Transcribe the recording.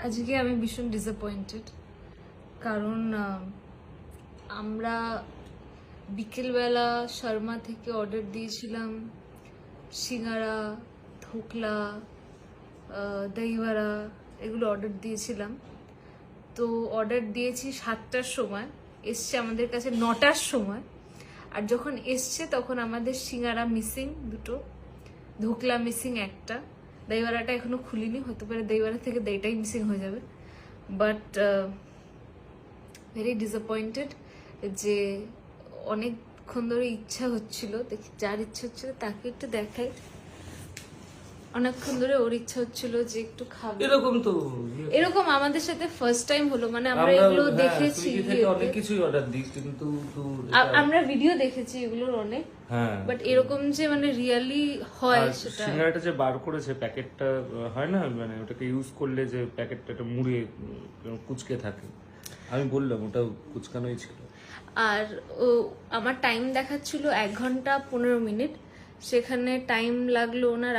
আজকে আমি ভীষণ ডিসঅ্যাপয়েন্টেড, কারণ আমরা বিকেলবেলা শর্মা থেকে অর্ডার দিয়েছিলাম সিঙ্গারা, ধোকলা, দইবড়া, এগুলো অর্ডার দিয়েছিলাম। তো অর্ডার দিয়েছি 7টার সময়, এসছে আমাদের কাছে 9টার সময়। আর যখন এসছে তখন আমাদের সিঙ্গারা মিসিং 2টো, ধোকলা মিসিং 1টা, দইবড়াটা এখনো খুলিনি, হতে পারে দইবড়া থেকে দইটাই মিসিং হয়ে যাবে। বাট ভেরি ডিসঅ্যাপয়েন্টেড যে অনেকক্ষণ ধরে ইচ্ছা হচ্ছিল, দেখি যার ইচ্ছা হচ্ছিল তাকে একটু দেখাই। অনেকক্ষণ ধরে ওর ইচ্ছা হচ্ছিল যে একটু খাবে। এরকম আমাদের সাথে ফার্স্ট টাইম হলো, মানে আমরা এগুলো দেখেছি, অনেক কিছুই অর্ডার দিই, কিন্তু আমরা ভিডিও দেখেছি এগুলোর অনেক, বাট এরকম যে মানে রিয়েলি হয় সেটা। সিঙ্গারাটা যে বার করেছে প্যাকেটটা হয় না, মানে ওটাকে ইউজ করলে যে প্যাকেটটা মুড়ে কুচকে থাকে, আমি বললাম ওটা কুচকানোই ছিল। আর আমার টাইম দেখাচ্ছিল 1 ঘন্টা 15 মিনিট, সেখানে টাইম লাগলো ওনার